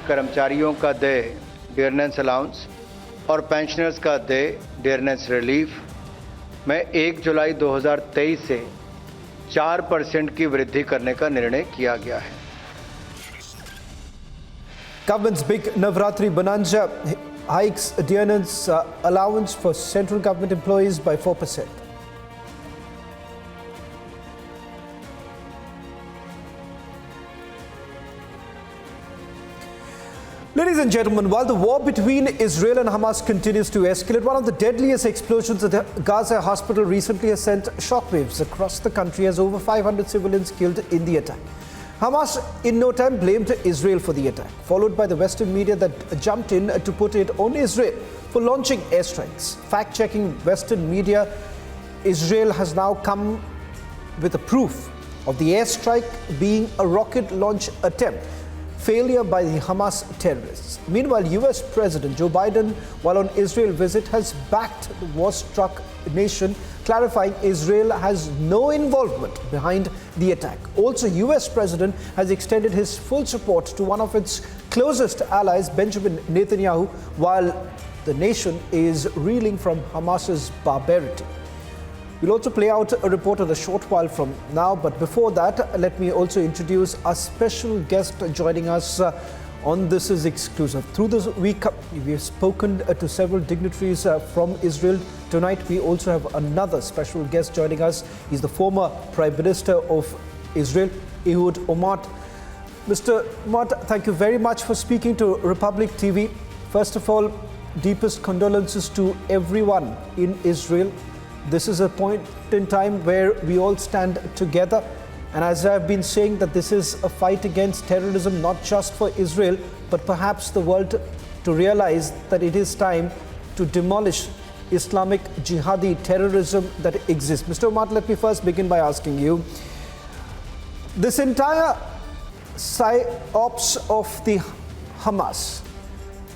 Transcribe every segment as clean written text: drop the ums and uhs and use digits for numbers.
कर्मचारियों का देय डियरनेस अलाउंस और पेंशनर्स का देय डियरनेस रिलीफ में 1 जुलाई 2023 से 4% की वृद्धि करने का निर्णय किया गया है। Government's big Navratri Bonanza hikes dearness allowance for central government employees by 4%. Ladies and gentlemen, while the war between Israel and Hamas continues to escalate, one of the deadliest explosions at the Gaza hospital recently has sent shockwaves across the country as over 500 civilians killed in the attack. Hamas in no time blamed Israel for the attack, followed by the Western media that jumped in to put it on Israel for launching airstrikes. Fact-checking Western media, Israel has now come with a proof of the airstrike being a rocket launch attempt. Failure by the Hamas terrorists. Meanwhile, US President Joe Biden, while on Israel visit, has backed the war-struck nation, clarifying Israel has no involvement behind the attack. Also, US President has extended his full support to one of its closest allies, Benjamin Netanyahu, while the nation is reeling from Hamas's barbarity. We'll also play out a report in a short while from now, but before that, let me also introduce our special guest joining us on This Is Exclusive. Through this week, we have spoken to several dignitaries from Israel. Tonight, we also have another special guest joining us. He's the former Prime Minister of Israel, Ehud Olmert. Mr. Olmert, thank you very much for speaking to Republic TV. First of all, deepest condolences to everyone in Israel. This is a point in time where we all stand together. And as I've been saying, that this is a fight against terrorism, not just for Israel, but perhaps the world to realize that it is time to demolish Islamic jihadi terrorism that exists. Mr. Olmert, let me first begin by asking you, this entire psyops of the Hamas,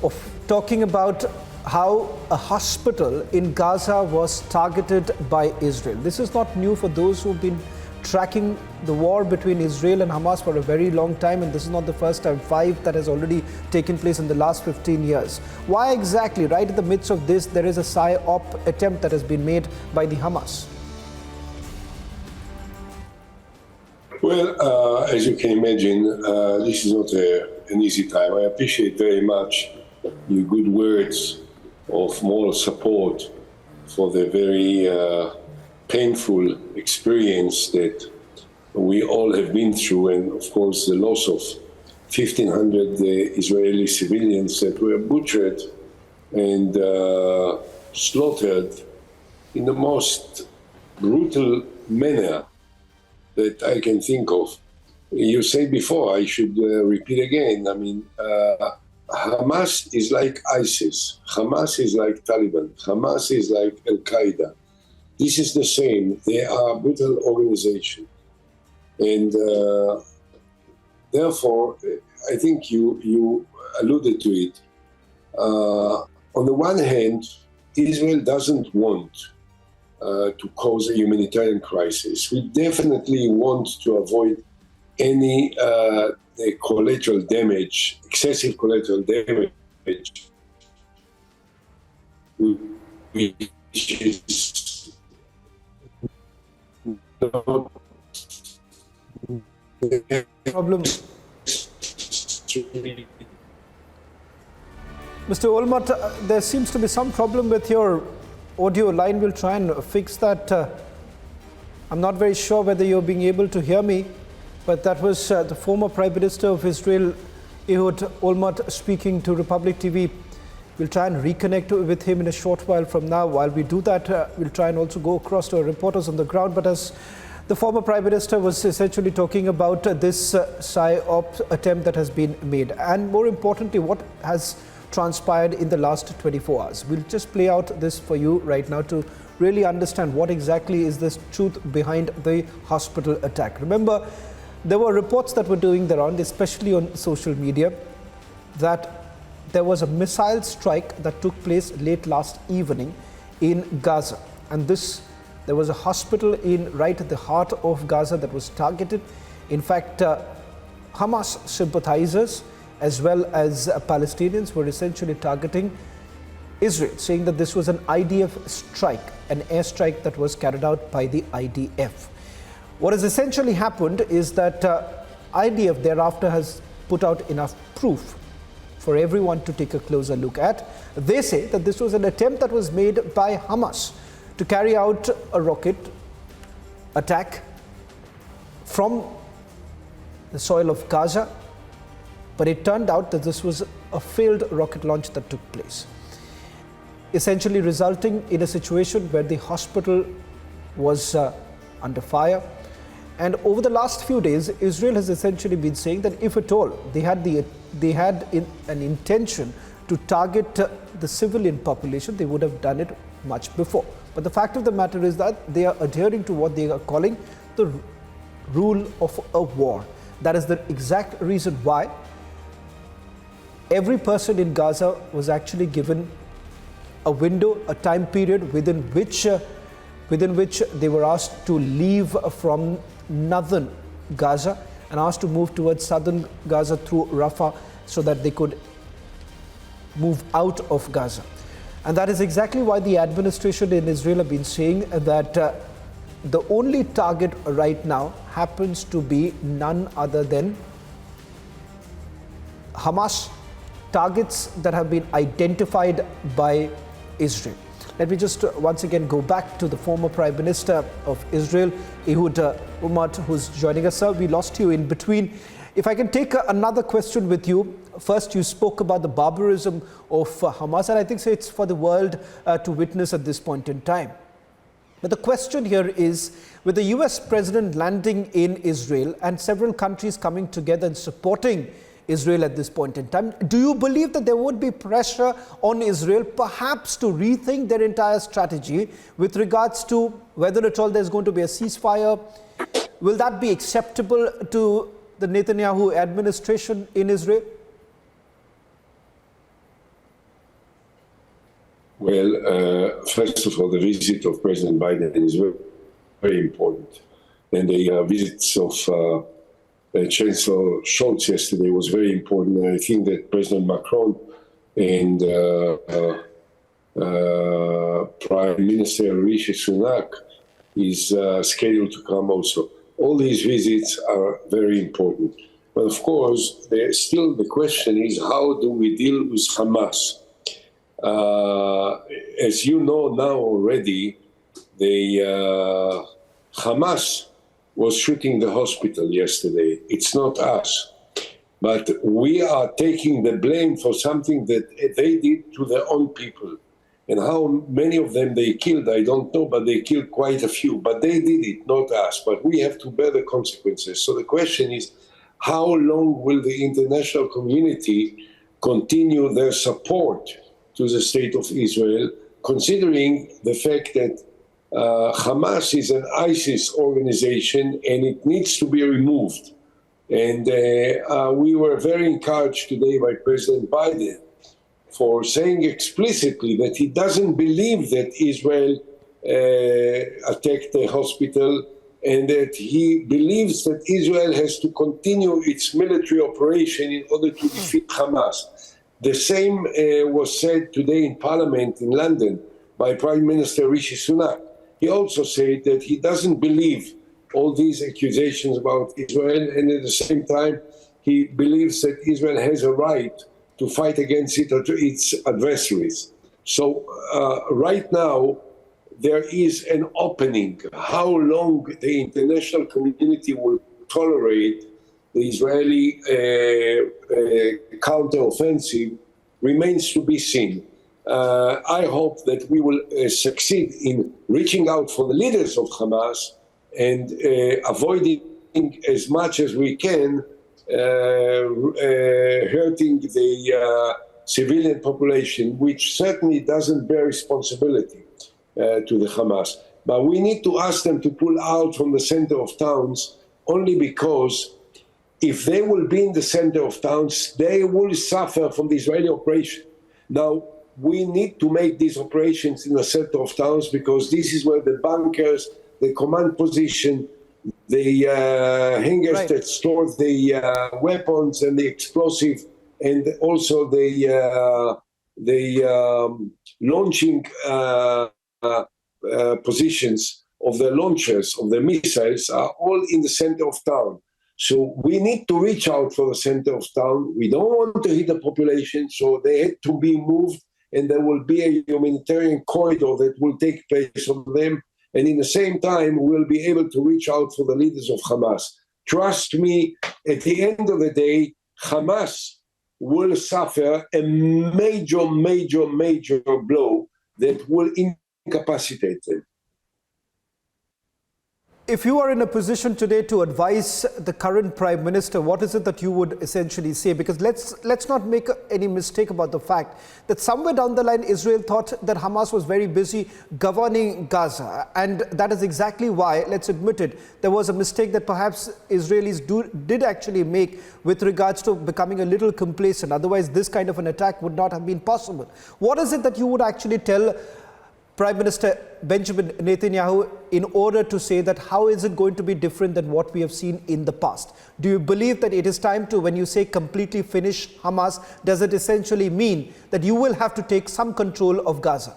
of talking about how a hospital in Gaza was targeted by Israel. This is not new for those who've been tracking the war between Israel and Hamas for a very long time, and this is not the first time. 5 that has already taken place in the last 15 years. Why exactly, right in the midst of this, there is a psyop attempt that has been made by the Hamas? Well, as you can imagine, this is not an easy time. I appreciate very much your good words of moral support for the very painful experience that we all have been through, and of course the loss of 1,500 Israeli civilians that were butchered and slaughtered in the most brutal manner that I can think of. You said before, I should repeat again, I mean, Hamas is like ISIS, Hamas is like Taliban, Hamas is like Al-Qaeda. This is the same. They are a brutal organization. And therefore, I think you alluded to it. On the one hand, Israel doesn't want to cause a humanitarian crisis. We definitely want to avoid any collateral damage, excessive collateral damage, which is not problem. Mr. Olmert, there seems to be some problem with your audio line. We'll try and fix that. I'm not very sure whether you're being able to hear me, but that was the former Prime Minister of Israel, Ehud Olmert, speaking to Republic TV. We'll try and reconnect with him in a short while from now. While we do that, we'll try and also go across to our reporters on the ground. But as the former Prime Minister was essentially talking about this psyop attempt that has been made, and more importantly, what has transpired in the last 24 hours. We'll just play out this for you right now to really understand what exactly is this truth behind the hospital attack. Remember, there were reports that were doing the round, especially on social media, that there was a missile strike that took place late last evening in Gaza. And there was a hospital right at the heart of Gaza that was targeted. In fact, Hamas sympathizers as well as Palestinians were essentially targeting Israel, saying that this was an IDF strike, an airstrike that was carried out by the IDF. What has essentially happened is that IDF thereafter has put out enough proof for everyone to take a closer look at. They say that this was an attempt that was made by Hamas to carry out a rocket attack from the soil of Gaza, but it turned out that this was a failed rocket launch that took place, essentially resulting in a situation where the hospital was under fire. And over the last few days, Israel has essentially been saying that if at all they had an intention to target the civilian population, they would have done it much before. But the fact of the matter is that they are adhering to what they are calling the rule of a war. That is the exact reason why every person in Gaza was actually given a window, a time period within which they were asked to leave from northern Gaza and asked to move towards southern Gaza through Rafah so that they could move out of Gaza. And that is exactly why the administration in Israel have been saying that the only target right now happens to be none other than Hamas, targets that have been identified by Israel. Let me just once again go back to the former Prime Minister of Israel, Ehud Olmert, who's joining us. Sir, we lost you in between. If I can take another question with you. First, you spoke about the barbarism of Hamas, and I think it's for the world to witness at this point in time. But the question here is, with the US president landing in Israel and several countries coming together and supporting Israel at this point in time, do you believe that there would be pressure on Israel perhaps to rethink their entire strategy with regards to whether at all there's going to be a ceasefire? Will that be acceptable to the Netanyahu administration in Israel? Well, first of all, the visit of President Biden is very, very important. And the visits of Chancellor Scholz yesterday was very important. And I think that President Macron and Prime Minister Rishi Sunak is scheduled to come also. All these visits are very important. But of course, still the question is, how do we deal with Hamas? As you know now already, the Hamas was shooting the hospital yesterday. It's not us. But we are taking the blame for something that they did to their own people. And how many of them they killed, I don't know, but they killed quite a few. But they did it, not us. But we have to bear the consequences. So the question is, how long will the international community continue their support to the state of Israel, considering the fact that Hamas is an ISIS organization and it needs to be removed? And we were very encouraged today by President Biden for saying explicitly that he doesn't believe that Israel attacked the hospital, and that he believes that Israel has to continue its military operation in order to defeat Hamas. The same was said today in Parliament in London by Prime Minister Rishi Sunak. He also said that he doesn't believe all these accusations about Israel, and at the same time, he believes that Israel has a right to fight against its adversaries. So right now, there is an opening. How long the international community will tolerate the Israeli counteroffensive remains to be seen. I hope that we will succeed in reaching out for the leaders of Hamas and avoiding as much as we can hurting the civilian population, which certainly doesn't bear responsibility to the Hamas. But we need to ask them to pull out from the center of towns, only because if they will be in the center of towns, they will suffer from the Israeli operation. Now, we need to make these operations in the center of towns, because this is where the bunkers, the command position, the hangars that store the weapons and the explosive and also the launching positions of the launchers of the missiles are all in the center of town. So we need to reach out for the center of town. We don't want to hit the population, so they had to be moved, and there will be a humanitarian corridor that will take place of them. And in the same time, we'll be able to reach out for the leaders of Hamas. Trust me, at the end of the day, Hamas will suffer a major blow that will incapacitate them. If you are in a position today to advise the current Prime Minister, what is it that you would essentially say? Because let's not make any mistake about the fact that somewhere down the line, Israel thought that Hamas was very busy governing Gaza. And that is exactly why, let's admit it, there was a mistake that perhaps Israelis did actually make with regards to becoming a little complacent. Otherwise, this kind of an attack would not have been possible. What is it that you would actually tell Prime Minister Benjamin Netanyahu in order to say that how is it going to be different than what we have seen in the past? Do you believe that it is time to, when you say completely finish Hamas, does it essentially mean that you will have to take some control of Gaza?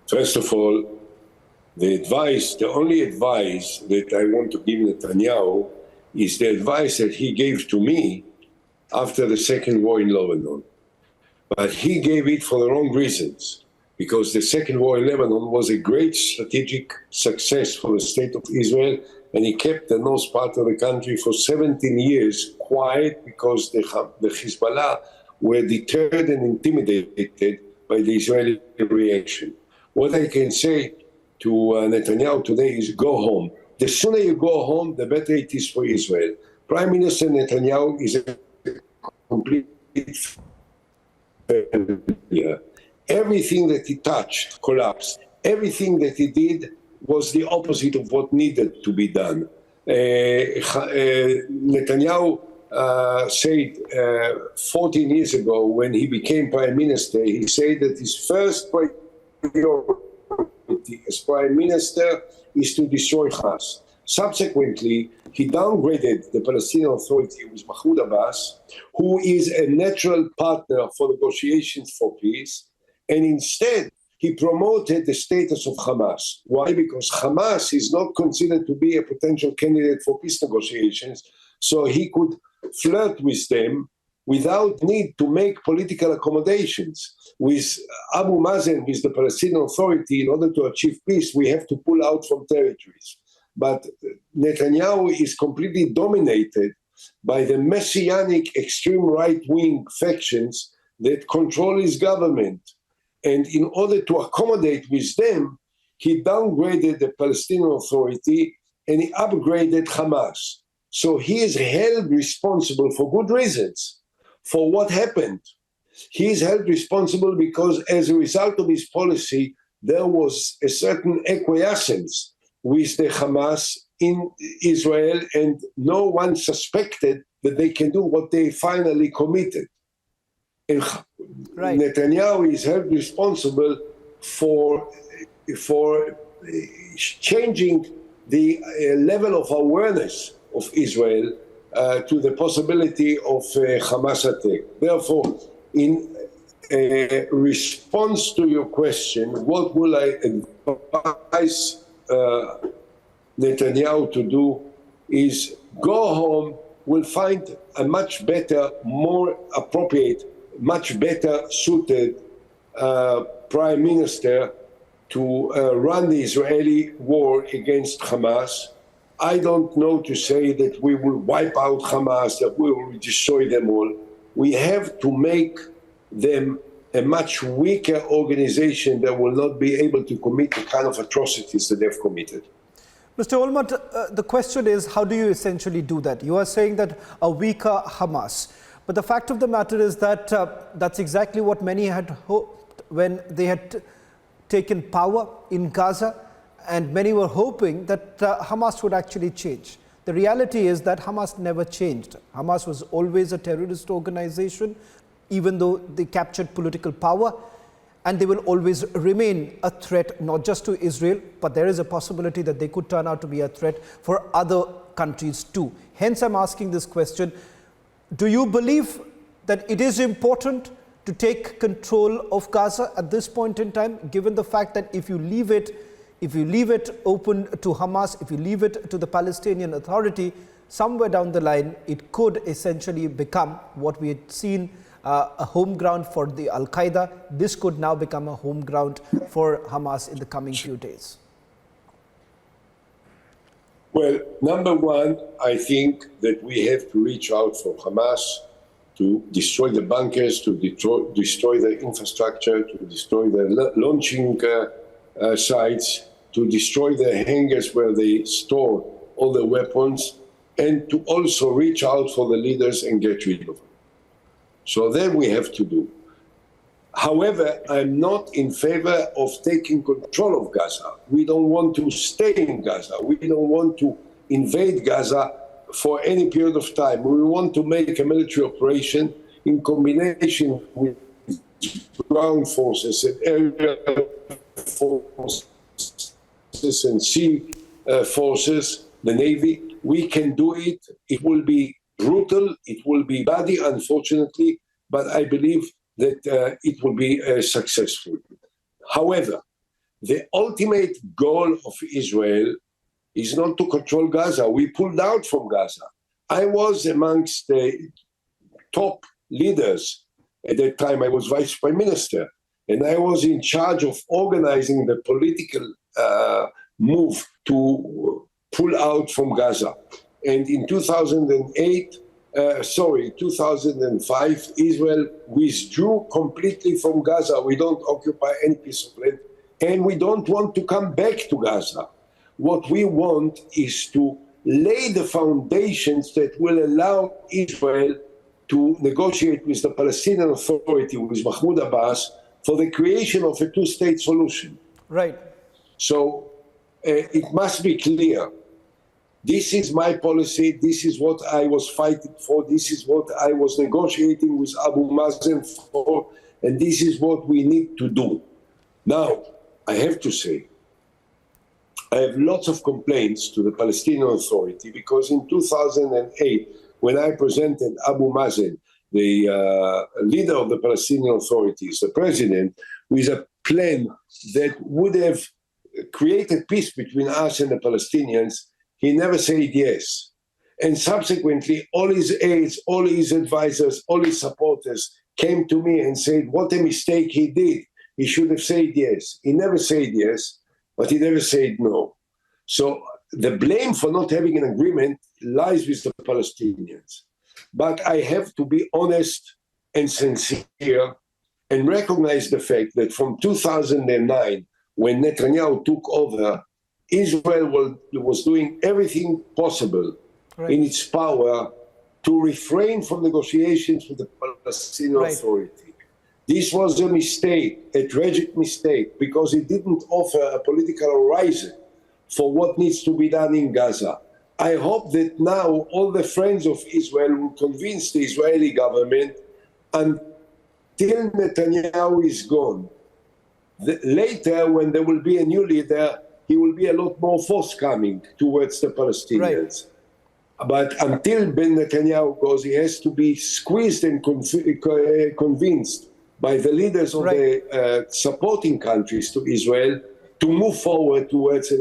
First of all, the only advice that I want to give Netanyahu is the advice that he gave to me after the second war in Lebanon. But he gave it for the wrong reasons, because the second war in Lebanon was a great strategic success for the state of Israel, and he kept the north part of the country for 17 years quiet because the Hezbollah were deterred and intimidated by the Israeli reaction. What I can say to Netanyahu today is go home. The sooner you go home, the better it is for Israel. Prime Minister Netanyahu is a complete failure. Everything that he touched collapsed. Everything that he did was the opposite of what needed to be done. Netanyahu said 14 years ago when he became prime minister, he said that his first priority as prime minister is to destroy Hamas. Subsequently, he downgraded the Palestinian Authority with Mahmoud Abbas, who is a natural partner for negotiations for peace, and instead he promoted the status of Hamas. Why? Because Hamas is not considered to be a potential candidate for peace negotiations, so he could flirt with them without need to make political accommodations. With Abu Mazen, with the Palestinian Authority, in order to achieve peace, we have to pull out from territories. But Netanyahu is completely dominated by the messianic extreme right-wing factions that control his government. And in order to accommodate with them, he downgraded the Palestinian Authority and he upgraded Hamas. So he is held responsible for good reasons for what happened. He is held responsible because as a result of his policy, there was a certain acquiescence with the Hamas in Israel, and no one suspected that they can do what they finally committed. And right. Netanyahu is held responsible for changing the level of awareness of Israel to the possibility of Hamas attack. Therefore, in response to your question, what will I advise Netanyahu to do is go home, will find a much better, more appropriate, much better suited prime minister to run the Israeli war against Hamas. I don't know to say that we will wipe out Hamas, that we will destroy them all. We have to make them a much weaker organization that will not be able to commit the kind of atrocities that they've committed. Mr. Olmert, the question is, how do you essentially do that? You are saying that a weaker Hamas. But the fact of the matter is that that's exactly what many had hoped when they had taken power in Gaza, and many were hoping that Hamas would actually change. The reality is that Hamas never changed. Hamas was always a terrorist organization, even though they captured political power, and they will always remain a threat, not just to Israel, but there is a possibility that they could turn out to be a threat for other countries too. Hence, I'm asking this question. Do you believe that it is important to take control of Gaza at this point in time, given the fact that if you leave it open to Hamas, if you leave it to the Palestinian Authority, somewhere down the line, it could essentially become what we had seen, a home ground for the Al-Qaeda. This could now become a home ground for Hamas in the coming few days. Well, number one, I think that we have to reach out for Hamas to destroy the bunkers, to destroy the infrastructure, to destroy the launching sites, to destroy the hangars where they store all the weapons, and to also reach out for the leaders and get rid of them. So that we have to do. However, I'm not in favor of taking control of Gaza. We don't want to stay in Gaza. We don't want to invade Gaza for any period of time. We want to make a military operation in combination with ground forces and aerial forces and sea forces, the Navy. We can do it. It will be brutal. It will be bloody, unfortunately, but I believe that it will be successful. However, the ultimate goal of Israel is not to control Gaza. We pulled out from Gaza. I was amongst the top leaders at that time. I was vice prime minister, and I was in charge of organizing the political move to pull out from Gaza. And in 2005, Israel withdrew completely from Gaza. We don't occupy any piece of land, and we don't want to come back to Gaza. What we want is to lay the foundations that will allow Israel to negotiate with the Palestinian Authority, with Mahmoud Abbas, for the creation of a two-state solution. Right. So it must be clear. This is my policy. This is what I was fighting for. This is what I was negotiating with Abu Mazen for. And this is what we need to do. Now, I have to say, I have lots of complaints to the Palestinian Authority because in 2008, when I presented Abu Mazen, the leader of the Palestinian Authorities, the president, with a plan that would have created peace between us and the Palestinians, he never said yes. And subsequently, all his aides, all his advisors, all his supporters came to me and said, what a mistake he did. He should have said yes. He never said yes, but he never said no. So the blame for not having an agreement lies with the Palestinians. But I have to be honest and sincere and recognize the fact that from 2009, when Netanyahu took over, Israel was doing everything possible in its power to refrain from negotiations with the Palestinian Authority. This was a mistake, a tragic mistake, because it didn't offer a political horizon for what needs to be done in Gaza. I hope that now all the friends of Israel will convince the Israeli government until Netanyahu is gone. Later, when there will be a new leader, he will be a lot more forthcoming towards the Palestinians. But until Ben Netanyahu goes, he has to be squeezed and convinced by the leaders of the supporting countries to Israel to move forward towards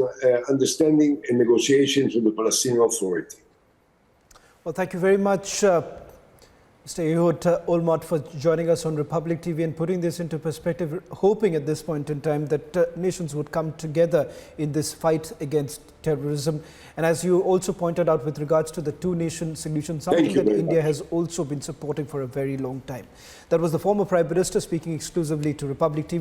understanding and negotiations with the Palestinian Authority. Well, thank you very much, Mr. Ehud Olmert, for joining us on Republic TV and putting this into perspective, hoping at this point in time that nations would come together in this fight against terrorism. And as you also pointed out with regards to the two-nation solution, something that India has also been supporting for a very long time. That was the former Prime Minister speaking exclusively to Republic TV.